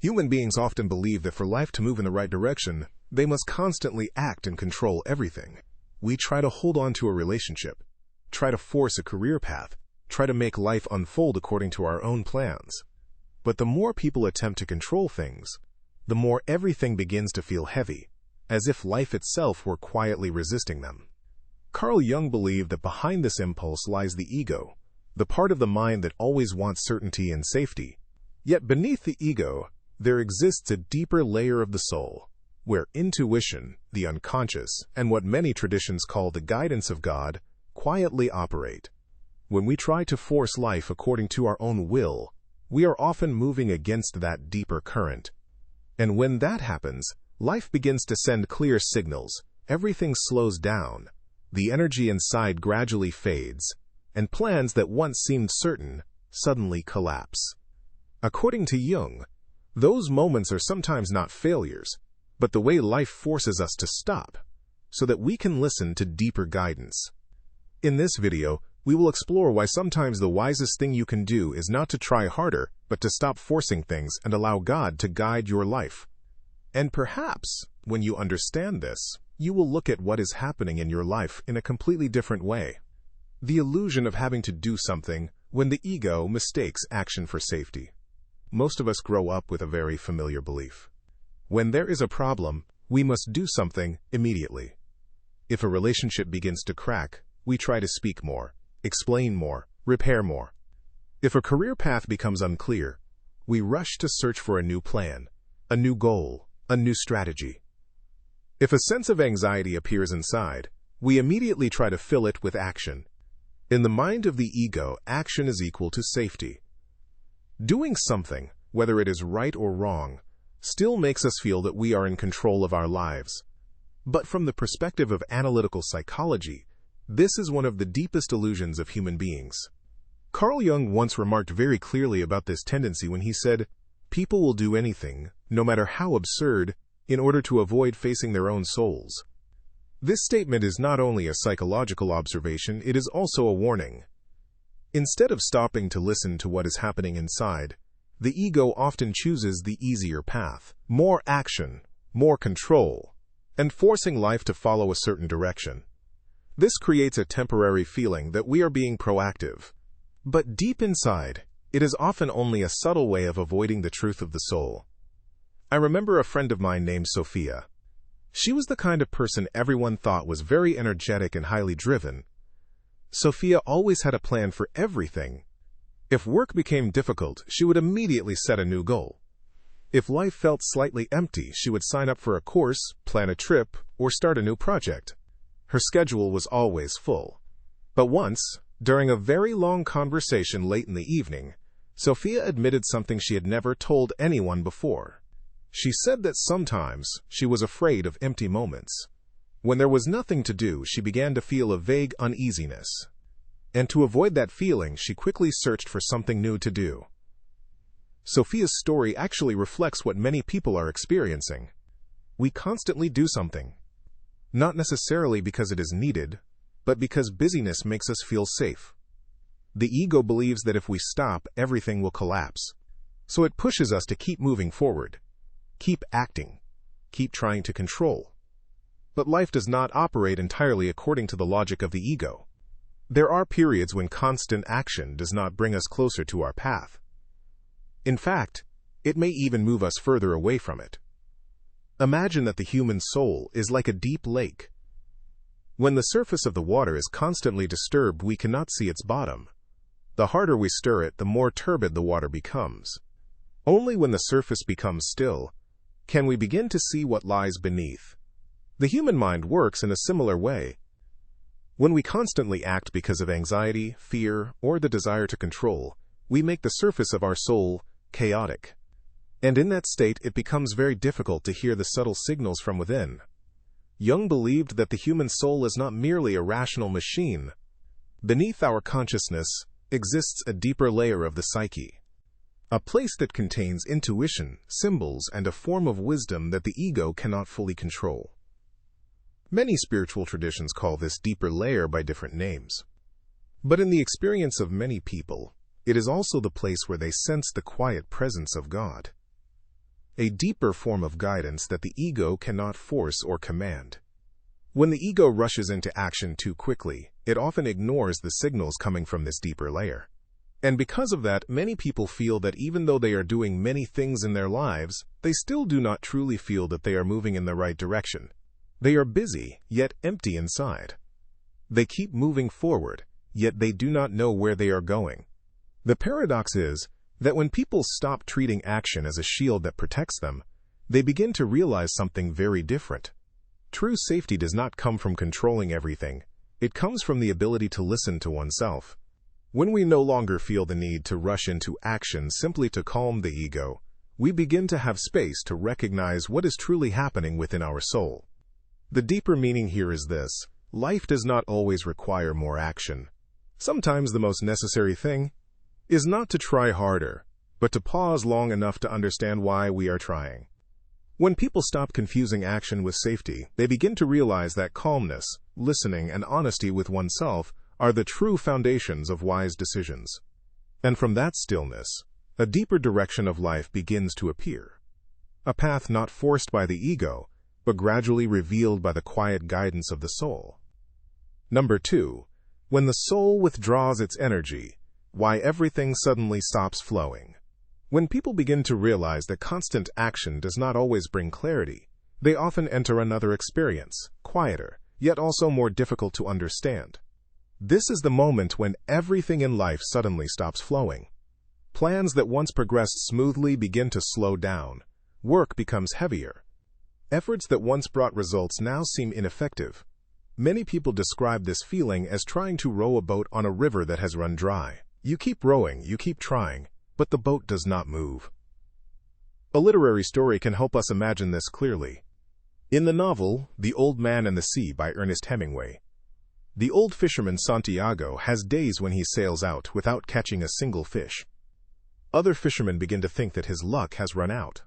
Human beings often believe that for life to move in the right direction, they must constantly act and control everything. We try to hold on to a relationship, try to force a career path, try to make life unfold according to our own plans. But the more people attempt to control things, the more everything begins to feel heavy, as if life itself were quietly resisting them. Carl Jung believed that behind this impulse lies the ego, the part of the mind that always wants certainty and safety. Yet beneath the ego, there exists a deeper layer of the soul, where intuition, the unconscious, and what many traditions call the guidance of God, quietly operate. When we try to force life according to our own will, we are often moving against that deeper current. And when that happens, life begins to send clear signals, everything slows down, the energy inside gradually fades, and plans that once seemed certain suddenly collapse. According to Jung, those moments are sometimes not failures, but the way life forces us to stop, so that we can listen to deeper guidance. In this video, we will explore why sometimes the wisest thing you can do is not to try harder, but to stop forcing things and allow God to guide your life. And perhaps, when you understand this, you will look at what is happening in your life in a completely different way. The illusion of having to do something when the ego mistakes action for safety. Most of us grow up with a very familiar belief. When there is a problem, we must do something immediately. If a relationship begins to crack, we try to speak more, explain more, repair more. If a career path becomes unclear, we rush to search for a new plan, a new goal, a new strategy. If a sense of anxiety appears inside, we immediately try to fill it with action. In the mind of the ego, action is equal to safety. Doing something, whether it is right or wrong, still makes us feel that we are in control of our lives. But from the perspective of analytical psychology, this is one of the deepest illusions of human beings. Carl Jung once remarked very clearly about this tendency when he said, "People will do anything, no matter how absurd, in order to avoid facing their own souls." This statement is not only a psychological observation, it is also a warning. Instead of stopping to listen to what is happening inside, the ego often chooses the easier path, more action, more control, and forcing life to follow a certain direction. This creates a temporary feeling that we are being proactive. But deep inside, it is often only a subtle way of avoiding the truth of the soul. I remember a friend of mine named Sophia. She was the kind of person everyone thought was very energetic and highly driven. Sophia always had a plan for everything. If work became difficult, she would immediately set a new goal. If life felt slightly empty, she would sign up for a course, plan a trip, or start a new project. Her schedule was always full. But once, during a very long conversation late in the evening, Sophia admitted something she had never told anyone before. She said that sometimes she was afraid of empty moments. When there was nothing to do, she began to feel a vague uneasiness. And to avoid that feeling, she quickly searched for something new to do. Sophia's story actually reflects what many people are experiencing. We constantly do something, not necessarily because it is needed, but because busyness makes us feel safe. The ego believes that if we stop, everything will collapse. So it pushes us to keep moving forward, keep acting, keep trying to control. But life does not operate entirely according to the logic of the ego. There are periods when constant action does not bring us closer to our path. In fact, it may even move us further away from it. Imagine that the human soul is like a deep lake. When the surface of the water is constantly disturbed, we cannot see its bottom. The harder we stir it, the more turbid the water becomes. Only when the surface becomes still can we begin to see what lies beneath. The human mind works in a similar way. When we constantly act because of anxiety, fear, or the desire to control, we make the surface of our soul chaotic. And in that state, it becomes very difficult to hear the subtle signals from within. Jung believed that the human soul is not merely a rational machine. Beneath our consciousness exists a deeper layer of the psyche, a place that contains intuition, symbols, and a form of wisdom that the ego cannot fully control. Many spiritual traditions call this deeper layer by different names. But in the experience of many people, it is also the place where they sense the quiet presence of God. a deeper form of guidance that the ego cannot force or command. When the ego rushes into action too quickly, it often ignores the signals coming from this deeper layer. And because of that, many people feel that even though they are doing many things in their lives, they still do not truly feel that they are moving in the right direction. They are busy, yet empty inside. They keep moving forward, yet they do not know where they are going. The paradox is that when people stop treating action as a shield that protects them, they begin to realize something very different. True safety does not come from controlling everything. It comes from the ability to listen to oneself. When we no longer feel the need to rush into action simply to calm the ego, we begin to have space to recognize what is truly happening within our soul. The deeper meaning here is this: life does not always require more action. Sometimes the most necessary thing is not to try harder, but to pause long enough to understand why we are trying. When people stop confusing action with safety, they begin to realize that calmness, listening, and honesty with oneself are the true foundations of wise decisions. And from that stillness, a deeper direction of life begins to appear. A path not forced by the ego, but gradually revealed by the quiet guidance of the soul. Number 2. When the soul withdraws its energy, why everything suddenly stops flowing. When people begin to realize that constant action does not always bring clarity, they often enter another experience, quieter, yet also more difficult to understand. This is the moment when everything in life suddenly stops flowing. Plans that once progressed smoothly begin to slow down. Work becomes heavier. Efforts that once brought results now seem ineffective. Many people describe this feeling as trying to row a boat on a river that has run dry. You keep rowing, you keep trying, but the boat does not move. A literary story can help us imagine this clearly. In the novel, The Old Man and the Sea by Ernest Hemingway, the old fisherman Santiago has days when he sails out without catching a single fish. Other fishermen begin to think that his luck has run out.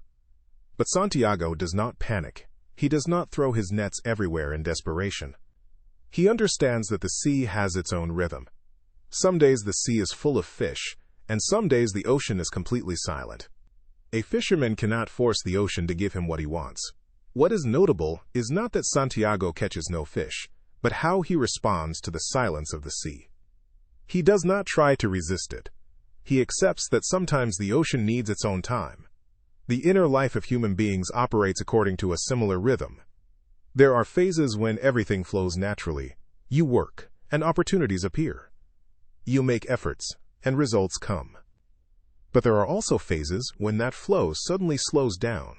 But Santiago does not panic. He does not throw his nets everywhere in desperation. He understands that the sea has its own rhythm. Some days the sea is full of fish, and some days the ocean is completely silent. A fisherman cannot force the ocean to give him what he wants. What is notable is not that Santiago catches no fish, but how he responds to the silence of the sea. He does not try to resist it. He accepts that sometimes the ocean needs its own time. The inner life of human beings operates according to a similar rhythm. There are phases when everything flows naturally. You work, and opportunities appear. You make efforts, and results come. But there are also phases when that flow suddenly slows down.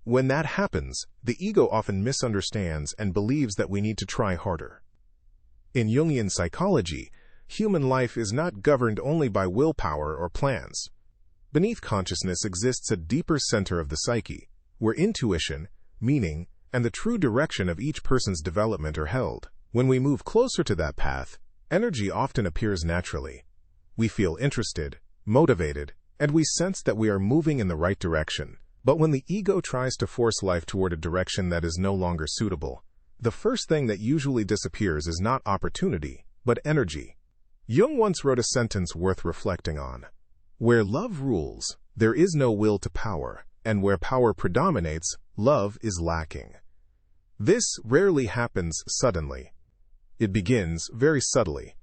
When that happens, the ego often misunderstands and believes that we need to try harder. In Jungian psychology, human life is not governed only by willpower or plans. Beneath consciousness exists a deeper center of the psyche, where intuition, meaning, and the true direction of each person's development are held. When we move closer to that path, energy often appears naturally. We feel interested, motivated, and we sense that we are moving in the right direction. But when the ego tries to force life toward a direction that is no longer suitable, the first thing that usually disappears is not opportunity, but energy. Jung once wrote a sentence worth reflecting on. Where love rules, there is no will to power, and where power predominates, love is lacking. This rarely happens suddenly. It begins very subtly.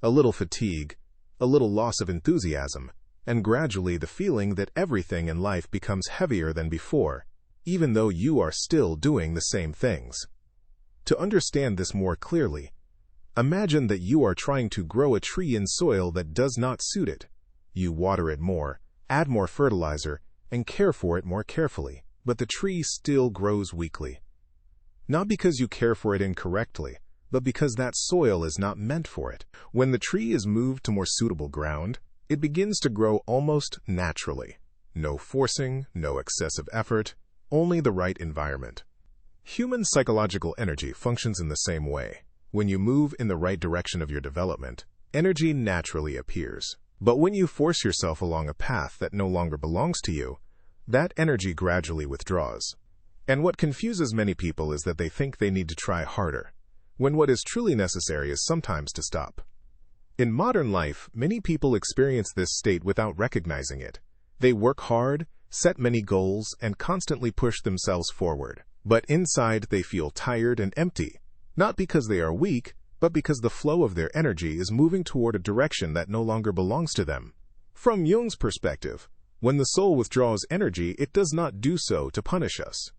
A little fatigue, a little loss of enthusiasm, and gradually the feeling that everything in life becomes heavier than before, even though you are still doing the same things. To understand this more clearly, imagine that you are trying to grow a tree in soil that does not suit it. You water it more, add more fertilizer, and care for it more carefully, but the tree still grows weakly. Not because you care for it incorrectly, but because that soil is not meant for it. When the tree is moved to more suitable ground, it begins to grow almost naturally. No forcing, no excessive effort, only the right environment. Human psychological energy functions in the same way. When you move in the right direction of your development, energy naturally appears. But when you force yourself along a path that no longer belongs to you, that energy gradually withdraws. And what confuses many people is that they think they need to try harder, when what is truly necessary is sometimes to stop. In modern life, many people experience this state without recognizing it. They work hard, set many goals, and constantly push themselves forward. But inside they feel tired and empty, not because they are weak, but because the flow of their energy is moving toward a direction that no longer belongs to them. From Jung's perspective, when the soul withdraws energy, it does not do so to punish us.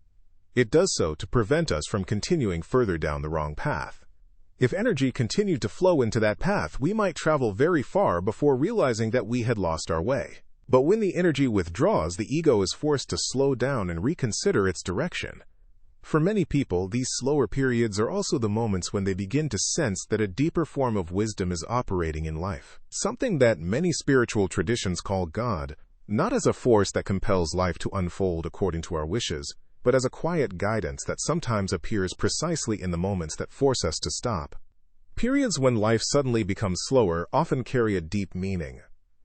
It does so to prevent us from continuing further down the wrong path. If energy continued to flow into that path, we might travel very far before realizing that we had lost our way. But when the energy withdraws, the ego is forced to slow down and reconsider its direction. For many people, these slower periods are also the moments when they begin to sense that a deeper form of wisdom is operating in life. Something that many spiritual traditions call God, not as a force that compels life to unfold according to our wishes, but as a quiet guidance that sometimes appears precisely in the moments that force us to stop. Periods when life suddenly becomes slower often carry a deep meaning.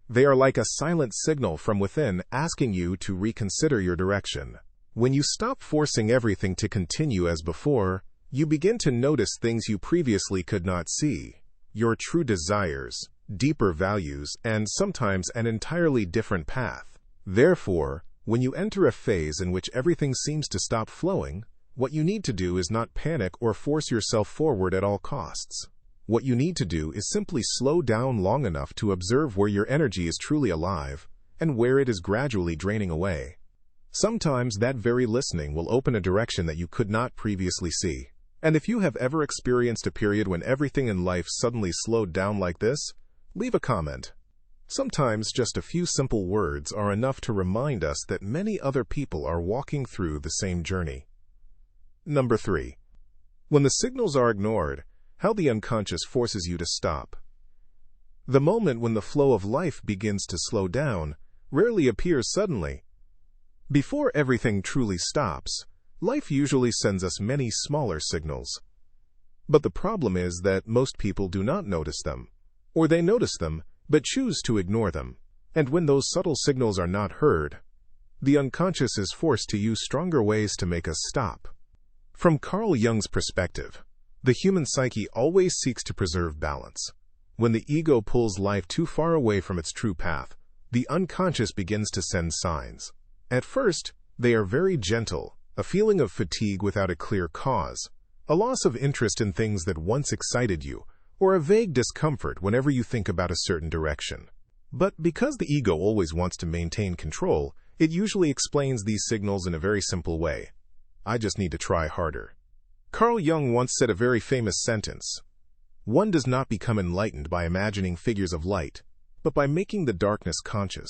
They are like a silent signal from within asking you to reconsider your direction. When you stop forcing everything to continue as before, you begin to notice things you previously could not see, your true desires, deeper values, and sometimes an entirely different path. Therefore, when you enter a phase in which everything seems to stop flowing, what you need to do is not panic or force yourself forward at all costs. What you need to do is simply slow down long enough to observe where your energy is truly alive and where it is gradually draining away. Sometimes that very listening will open a direction that you could not previously see. And if you have ever experienced a period when everything in life suddenly slowed down like this, leave a comment. Sometimes just a few simple words are enough to remind us that many other people are walking through the same journey. Number 3. When the signals are ignored, how the unconscious forces you to stop. The moment when the flow of life begins to slow down rarely appears suddenly. Before everything truly stops, life usually sends us many smaller signals. But the problem is that most people do not notice them, or they notice them but choose to ignore them. And when those subtle signals are not heard, the unconscious is forced to use stronger ways to make us stop. From Carl Jung's perspective, the human psyche always seeks to preserve balance. When the ego pulls life too far away from its true path, the unconscious begins to send signs. At first, they are very gentle, a feeling of fatigue without a clear cause, a loss of interest in things that once excited you, or a vague discomfort whenever you think about a certain direction. But because the ego always wants to maintain control, it usually explains these signals in a very simple way. I just need to try harder. Carl Jung once said a very famous sentence: "One does not become enlightened by imagining figures of light, but by making the darkness conscious."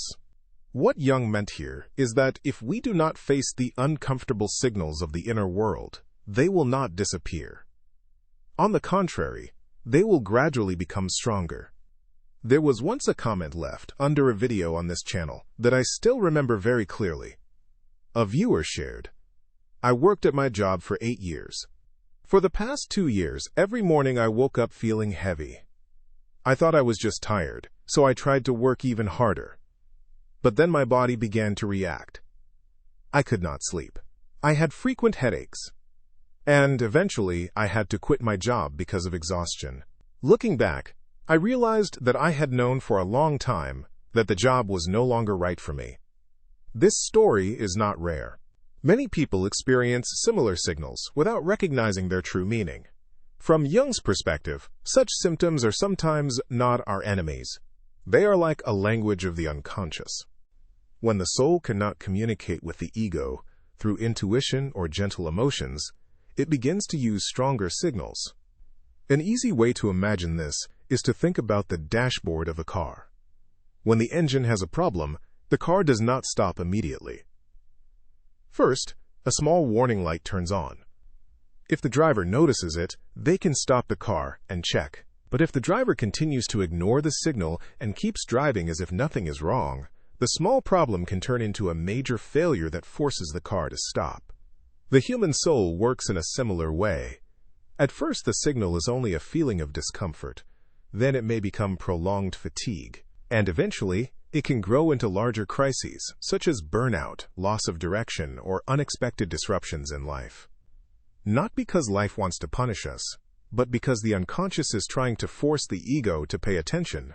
What Jung meant here is that if we do not face the uncomfortable signals of the inner world, they will not disappear. On the contrary, they will gradually become stronger. There was once a comment left under a video on this channel that I still remember very clearly. A viewer shared, "I worked at my job for 8 years. For the past 2 years, every morning I woke up feeling heavy. I thought I was just tired, so I tried to work even harder. But then my body began to react. I could not sleep. I had frequent headaches. And eventually, I had to quit my job because of exhaustion." Looking back, I realized that I had known for a long time that the job was no longer right for me. This story is not rare. Many people experience similar signals without recognizing their true meaning. From Jung's perspective, such symptoms are sometimes not our enemies. They are like a language of the unconscious. When the soul cannot communicate with the ego through intuition or gentle emotions, it begins to use stronger signals. An easy way to imagine this is to think about the dashboard of a car. When the engine has a problem, the car does not stop immediately. First, a small warning light turns on. If the driver notices it, they can stop the car and check. But if the driver continues to ignore the signal and keeps driving as if nothing is wrong, the small problem can turn into a major failure that forces the car to stop. The human soul works in a similar way. At first, the signal is only a feeling of discomfort. Then it may become prolonged fatigue. And eventually, it can grow into larger crises, such as burnout, loss of direction, or unexpected disruptions in life. Not because life wants to punish us, but because the unconscious is trying to force the ego to pay attention.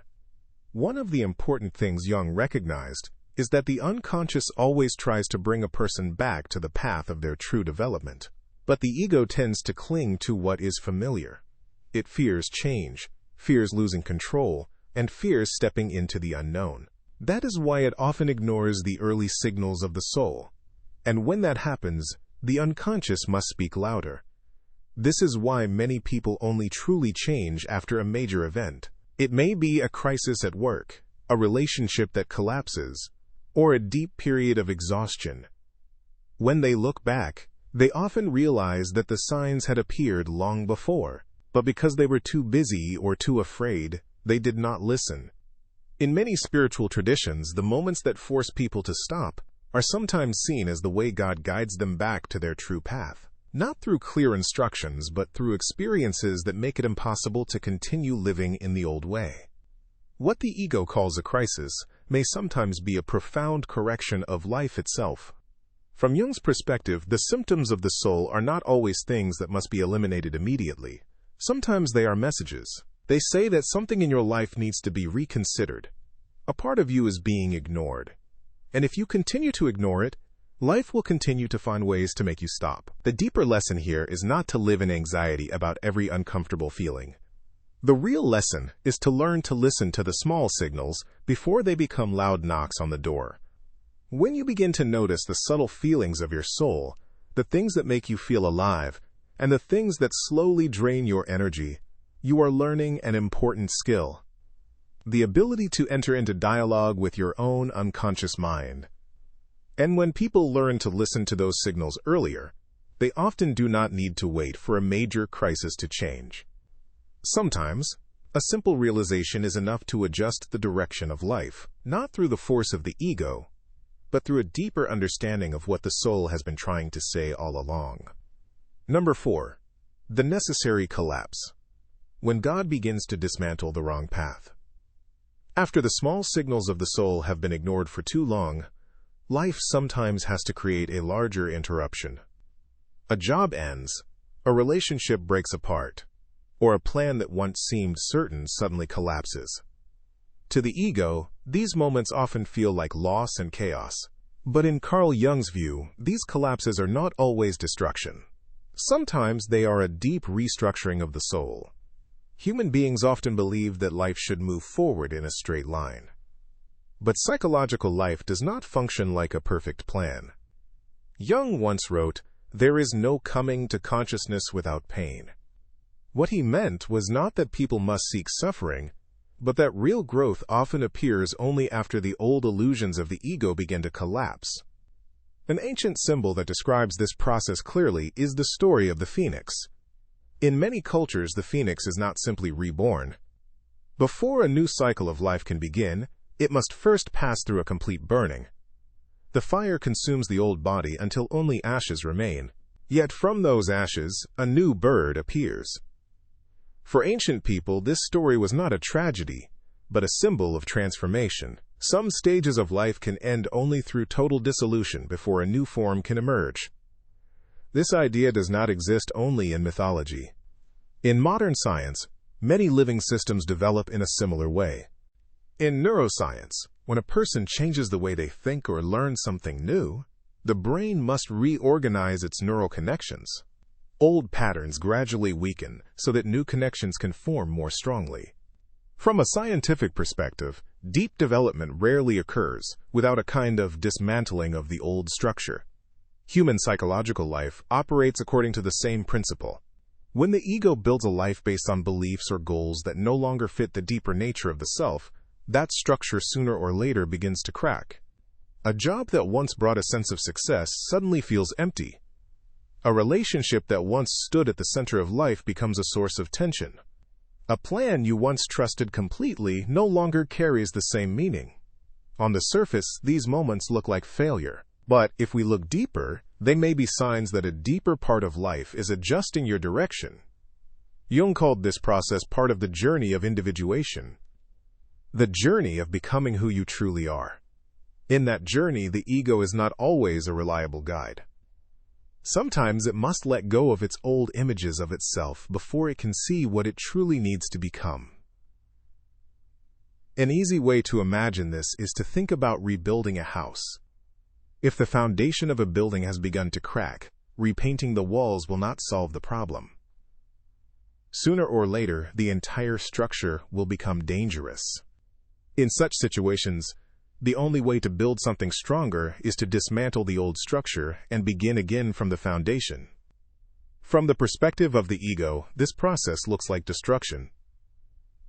One of the important things Jung recognized is that the unconscious always tries to bring a person back to the path of their true development. But the ego tends to cling to what is familiar. It fears change, fears losing control, and fears stepping into the unknown. That is why it often ignores the early signals of the soul. And when that happens, the unconscious must speak louder. This is why many people only truly change after a major event. It may be a crisis at work, a relationship that collapses, or a deep period of exhaustion. When they look back, they often realize that the signs had appeared long before, but because they were too busy or too afraid, they did not listen. In many spiritual traditions, the moments that force people to stop are sometimes seen as the way God guides them back to their true path. Not through clear instructions, but through experiences that make it impossible to continue living in the old way. What the ego calls a crisis may sometimes be a profound correction of life itself. From Jung's perspective, the symptoms of the soul are not always things that must be eliminated immediately. Sometimes they are messages. They say that something in your life needs to be reconsidered. A part of you is being ignored. And if you continue to ignore it, life will continue to find ways to make you stop. The deeper lesson here is not to live in anxiety about every uncomfortable feeling. The real lesson is to learn to listen to the small signals before they become loud knocks on the door. When you begin to notice the subtle feelings of your soul, the things that make you feel alive, and the things that slowly drain your energy, you are learning an important skill: the ability to enter into dialogue with your own unconscious mind. And when people learn to listen to those signals earlier, they often do not need to wait for a major crisis to change. Sometimes, a simple realization is enough to adjust the direction of life, not through the force of the ego, but through a deeper understanding of what the soul has been trying to say all along. Number 4. The necessary collapse. When God begins to dismantle the wrong path. After the small signals of the soul have been ignored for too long, life sometimes has to create a larger interruption. A job ends, a relationship breaks apart, or a plan that once seemed certain suddenly collapses. To the ego, these moments often feel like loss and chaos. But in Carl Jung's view, these collapses are not always destruction. Sometimes they are a deep restructuring of the soul. Human beings often believe that life should move forward in a straight line. But psychological life does not function like a perfect plan. Jung once wrote, "There is no coming to consciousness without pain." What he meant was not that people must seek suffering, but that real growth often appears only after the old illusions of the ego begin to collapse. An ancient symbol that describes this process clearly is the story of the phoenix. In many cultures, the phoenix is not simply reborn. Before a new cycle of life can begin, it must first pass through a complete burning. The fire consumes the old body until only ashes remain. Yet from those ashes, a new bird appears. For ancient people, this story was not a tragedy, but a symbol of transformation. Some stages of life can end only through total dissolution before a new form can emerge. This idea does not exist only in mythology. In modern science, many living systems develop in a similar way. In neuroscience, when a person changes the way they think or learn something new, the brain must reorganize its neural connections. Old patterns gradually weaken so that new connections can form more strongly. From a scientific perspective, deep development rarely occurs without a kind of dismantling of the old structure. Human psychological life operates according to the same principle. When the ego builds a life based on beliefs or goals that no longer fit the deeper nature of the self, that structure sooner or later begins to crack. A job that once brought a sense of success suddenly feels empty. A relationship that once stood at the center of life becomes a source of tension. A plan you once trusted completely no longer carries the same meaning. On the surface, these moments look like failure. But if we look deeper, they may be signs that a deeper part of life is adjusting your direction. Jung called this process part of the journey of individuation, the journey of becoming who you truly are. In that journey, the ego is not always a reliable guide. Sometimes it must let go of its old images of itself before it can see what it truly needs to become. An easy way to imagine this is to think about rebuilding a house. If the foundation of a building has begun to crack, repainting the walls will not solve the problem. Sooner or later, the entire structure will become dangerous. In such situations, the only way to build something stronger is to dismantle the old structure and begin again from the foundation. From the perspective of the ego, this process looks like destruction.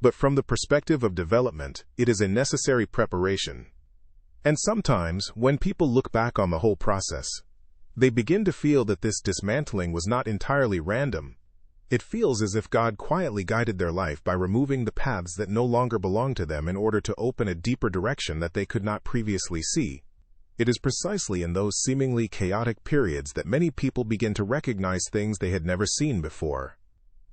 But from the perspective of development, it is a necessary preparation. And sometimes, when people look back on the whole process, they begin to feel that this dismantling was not entirely random. It feels as if God quietly guided their life by removing the paths that no longer belong to them in order to open a deeper direction that they could not previously see. It is precisely in those seemingly chaotic periods that many people begin to recognize things they had never seen before.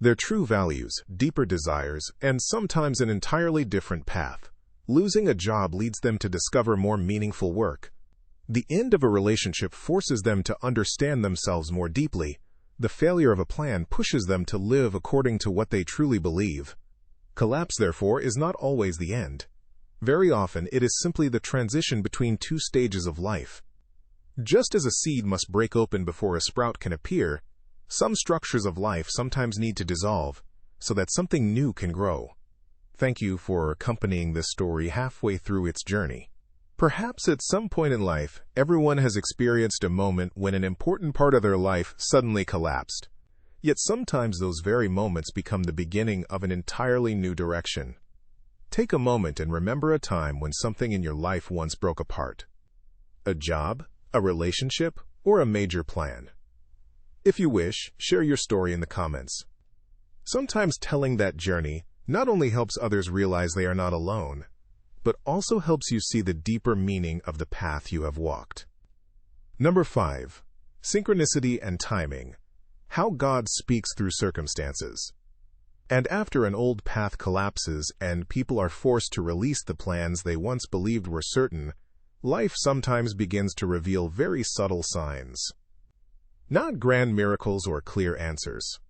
Their true values, deeper desires, and sometimes an entirely different path. Losing a job leads them to discover more meaningful work. The end of a relationship forces them to understand themselves more deeply. The failure of a plan pushes them to live according to what they truly believe. Collapse, therefore, is not always the end. Very often, it is simply the transition between two stages of life. Just as a seed must break open before a sprout can appear, some structures of life sometimes need to dissolve so that something new can grow. Thank you for accompanying this story halfway through its journey. Perhaps at some point in life, everyone has experienced a moment when an important part of their life suddenly collapsed. Yet sometimes those very moments become the beginning of an entirely new direction. Take a moment and remember a time when something in your life once broke apart. A job, a relationship, or a major plan. If you wish, share your story in the comments. Sometimes telling that journey not only helps others realize they are not alone, but also helps you see the deeper meaning of the path you have walked. Number 5. Synchronicity and timing. How God speaks through circumstances. And after an old path collapses and people are forced to release the plans they once believed were certain, life sometimes begins to reveal very subtle signs. Not grand miracles or clear answers.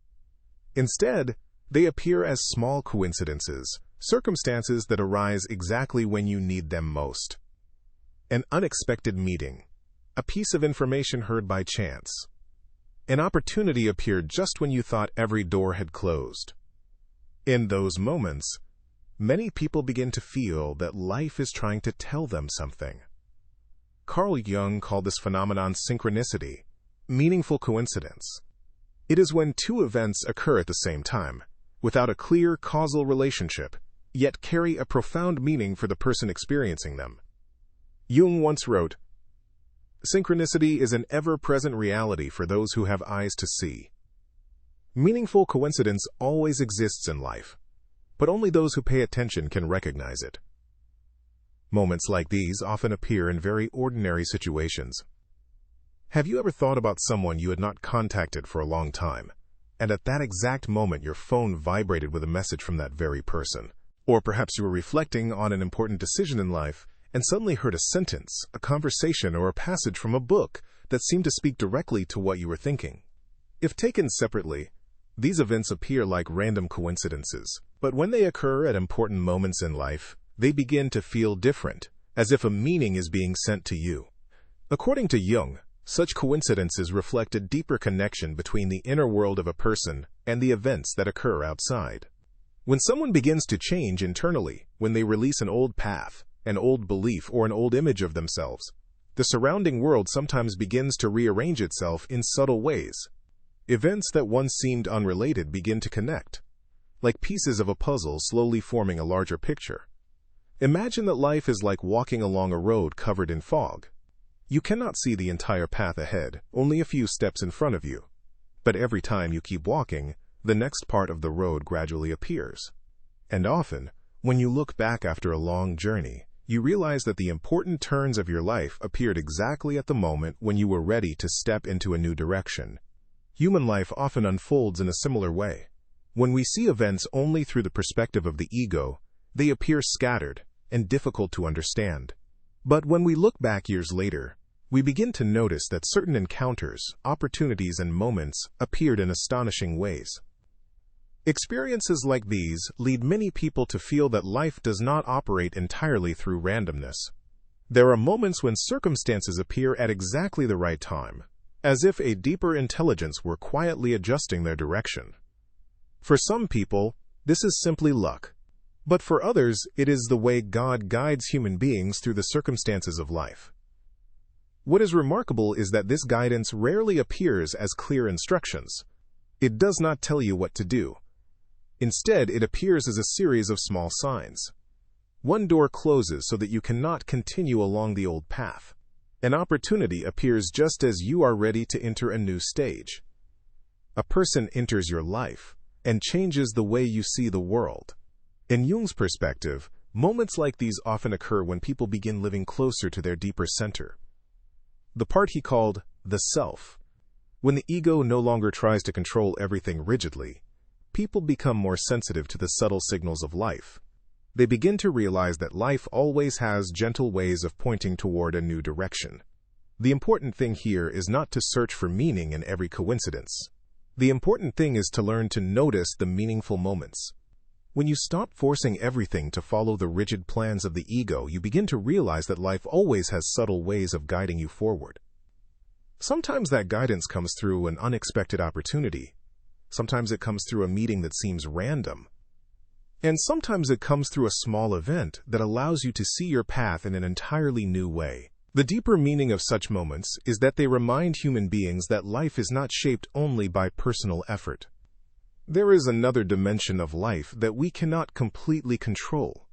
Instead, they appear as small coincidences, circumstances that arise exactly when you need them most. An unexpected meeting. A piece of information heard by chance. An opportunity appeared just when you thought every door had closed. In those moments, many people begin to feel that life is trying to tell them something. Carl Jung called this phenomenon synchronicity, meaningful coincidence. It is when two events occur at the same time, without a clear causal relationship, yet carry a profound meaning for the person experiencing them. Jung once wrote, "Synchronicity is an ever-present reality for those who have eyes to see." Meaningful coincidence always exists in life, but only those who pay attention can recognize it. Moments like these often appear in very ordinary situations. Have you ever thought about someone you had not contacted for a long time, and at that exact moment your phone vibrated with a message from that very person? Or perhaps you were reflecting on an important decision in life and suddenly heard a sentence, a conversation, or a passage from a book that seemed to speak directly to what you were thinking. If taken separately, these events appear like random coincidences, but when they occur at important moments in life, they begin to feel different, as if a meaning is being sent to you. According to Jung, such coincidences reflect a deeper connection between the inner world of a person and the events that occur outside. When someone begins to change internally, when they release an old path, an old belief, or an old image of themselves, the surrounding world sometimes begins to rearrange itself in subtle ways. Events that once seemed unrelated begin to connect, like pieces of a puzzle slowly forming a larger picture. Imagine that life is like walking along a road covered in fog. You cannot see the entire path ahead, only a few steps in front of you. But every time you keep walking, the next part of the road gradually appears. And often, when you look back after a long journey, you realize that the important turns of your life appeared exactly at the moment when you were ready to step into a new direction. Human life often unfolds in a similar way. When we see events only through the perspective of the ego, they appear scattered and difficult to understand. But when we look back years later, we begin to notice that certain encounters, opportunities, and moments appeared in astonishing ways. Experiences like these lead many people to feel that life does not operate entirely through randomness. There are moments when circumstances appear at exactly the right time, as if a deeper intelligence were quietly adjusting their direction. For some people, this is simply luck, but for others, it is the way God guides human beings through the circumstances of life. What is remarkable is that this guidance rarely appears as clear instructions. It does not tell you what to do. Instead, it appears as a series of small signs. One door closes so that you cannot continue along the old path. An opportunity appears just as you are ready to enter a new stage. A person enters your life and changes the way you see the world. In Jung's perspective, moments like these often occur when people begin living closer to their deeper center, the part he called the self. When the ego no longer tries to control everything rigidly, people become more sensitive to the subtle signals of life. They begin to realize that life always has gentle ways of pointing toward a new direction. The important thing here is not to search for meaning in every coincidence. The important thing is to learn to notice the meaningful moments. When you stop forcing everything to follow the rigid plans of the ego, you begin to realize that life always has subtle ways of guiding you forward. Sometimes that guidance comes through an unexpected opportunity. Sometimes it comes through a meeting that seems random. And sometimes it comes through a small event that allows you to see your path in an entirely new way. The deeper meaning of such moments is that they remind human beings that life is not shaped only by personal effort. There is another dimension of life that we cannot completely control.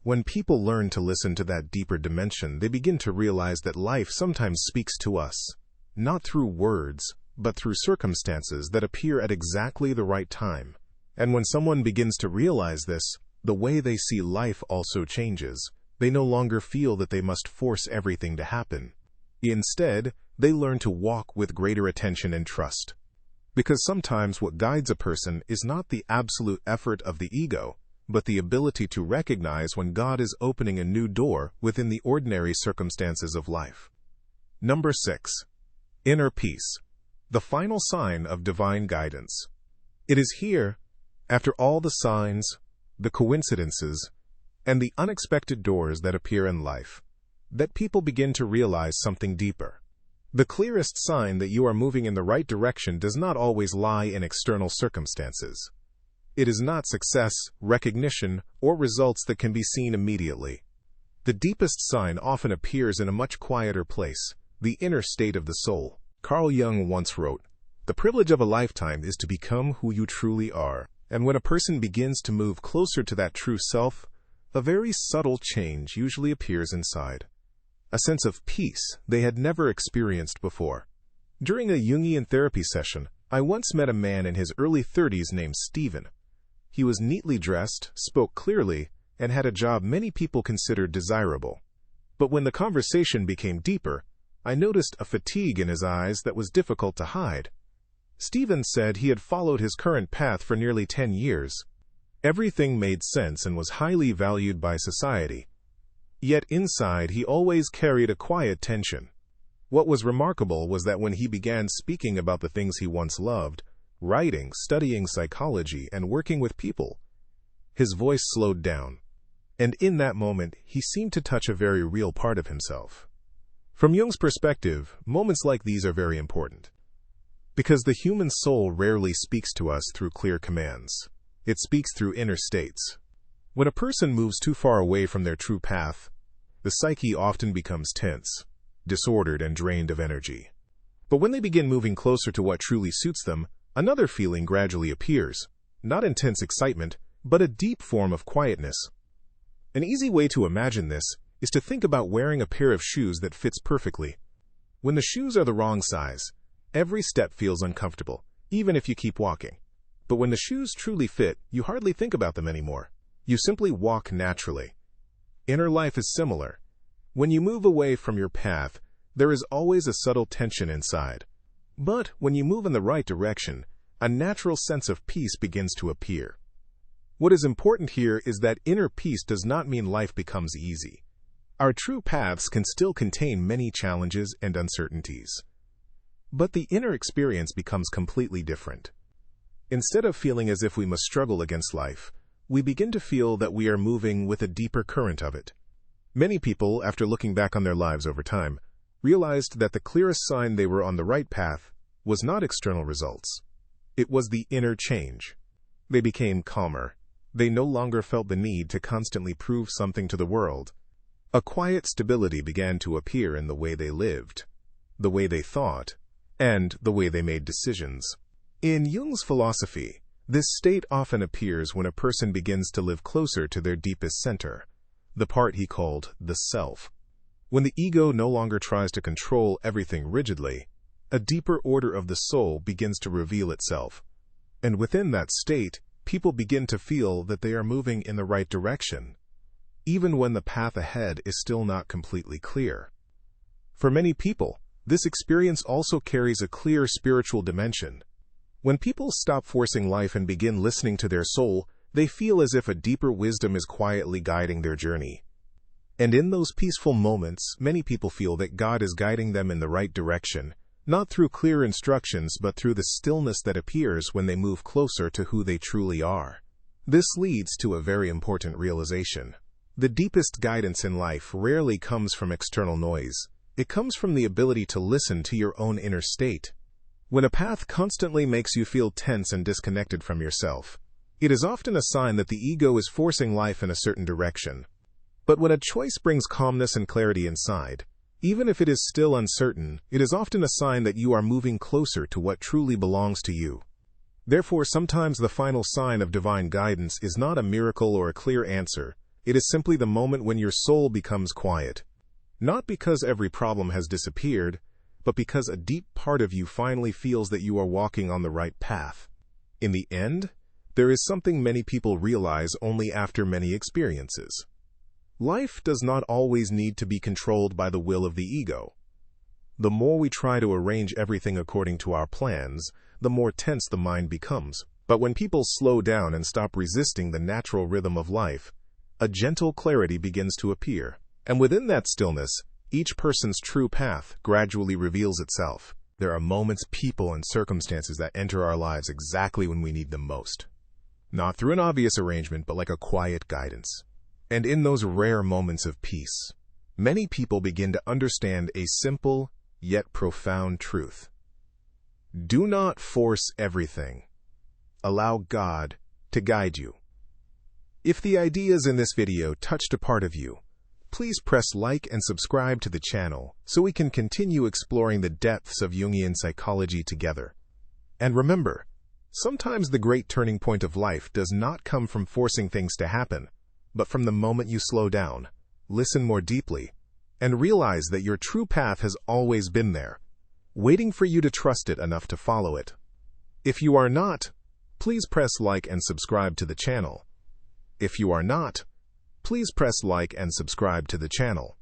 When people learn to listen to that deeper dimension, they begin to realize that life sometimes speaks to us, not through words, but through circumstances that appear at exactly the right time. And when someone begins to realize this, the way they see life also changes. They no longer feel that they must force everything to happen. Instead, they learn to walk with greater attention and trust. Because sometimes what guides a person is not the absolute effort of the ego, but the ability to recognize when God is opening a new door within the ordinary circumstances of life. Number 6. Inner peace. The final sign of divine guidance. It is here, after all the signs, the coincidences, and the unexpected doors that appear in life, that people begin to realize something deeper. The clearest sign that you are moving in the right direction does not always lie in external circumstances. It is not success, recognition, or results that can be seen immediately. The deepest sign often appears in a much quieter place, the inner state of the soul. Carl Jung once wrote, "The privilege of a lifetime is to become who you truly are." And when a person begins to move closer to that true self, a very subtle change usually appears inside. A sense of peace they had never experienced before. During a Jungian therapy session, I once met a man in his early 30s named Stephen. He was neatly dressed, spoke clearly, and had a job many people considered desirable. But when the conversation became deeper, I noticed a fatigue in his eyes that was difficult to hide. Stephen said he had followed his current path for nearly 10 years. Everything made sense and was highly valued by society. Yet inside he always carried a quiet tension. What was remarkable was that when he began speaking about the things he once loved, writing, studying psychology, and working with people, his voice slowed down. And in that moment, he seemed to touch a very real part of himself. From Jung's perspective, moments like these are very important. Because the human soul rarely speaks to us through clear commands. It speaks through inner states. When a person moves too far away from their true path, the psyche often becomes tense, disordered, and drained of energy. But when they begin moving closer to what truly suits them, another feeling gradually appears, not intense excitement, but a deep form of quietness. An easy way to imagine this is to think about wearing a pair of shoes that fits perfectly. When the shoes are the wrong size, every step feels uncomfortable, even if you keep walking. But when the shoes truly fit, you hardly think about them anymore. You simply walk naturally. Inner life is similar. When you move away from your path, there is always a subtle tension inside. But when you move in the right direction, a natural sense of peace begins to appear. What is important here is that inner peace does not mean life becomes easy. Our true paths can still contain many challenges and uncertainties. But the inner experience becomes completely different. Instead of feeling as if we must struggle against life, we begin to feel that we are moving with a deeper current of it. Many people, after looking back on their lives over time, realized that the clearest sign they were on the right path was not external results. It was the inner change. They became calmer. They no longer felt the need to constantly prove something to the world. A quiet stability began to appear in the way they lived, the way they thought, and the way they made decisions. In Jung's philosophy, this state often appears when a person begins to live closer to their deepest center, the part he called the self. When the ego no longer tries to control everything rigidly, a deeper order of the soul begins to reveal itself. And within that state, people begin to feel that they are moving in the right direction, even when the path ahead is still not completely clear. For many people, this experience also carries a clear spiritual dimension. When people stop forcing life and begin listening to their soul, they feel as if a deeper wisdom is quietly guiding their journey. And in those peaceful moments, many people feel that God is guiding them in the right direction, not through clear instructions but through the stillness that appears when they move closer to who they truly are. This leads to a very important realization. The deepest guidance in life rarely comes from external noise. It comes from the ability to listen to your own inner state. When a path constantly makes you feel tense and disconnected from yourself, it is often a sign that the ego is forcing life in a certain direction. But when a choice brings calmness and clarity inside, even if it is still uncertain, it is often a sign that you are moving closer to what truly belongs to you. Therefore, sometimes the final sign of divine guidance is not a miracle or a clear answer. It is simply the moment when your soul becomes quiet. Not because every problem has disappeared, but because a deep part of you finally feels that you are walking on the right path. In the end, there is something many people realize only after many experiences. Life does not always need to be controlled by the will of the ego. The more we try to arrange everything according to our plans, the more tense the mind becomes. But when people slow down and stop resisting the natural rhythm of life, a gentle clarity begins to appear. And within that stillness, each person's true path gradually reveals itself. There are moments, people, and circumstances that enter our lives exactly when we need them most. Not through an obvious arrangement, but like a quiet guidance. And in those rare moments of peace, many people begin to understand a simple yet profound truth. Do not force everything. Allow God to guide you. If the ideas in this video touched a part of you, please press like and subscribe to the channel so we can continue exploring the depths of Jungian psychology together. And remember, sometimes the great turning point of life does not come from forcing things to happen, but from the moment you slow down, listen more deeply, and realize that your true path has always been there, waiting for you to trust it enough to follow it. If you are not, please press like and subscribe to the channel. If you are not, please press like and subscribe to the channel.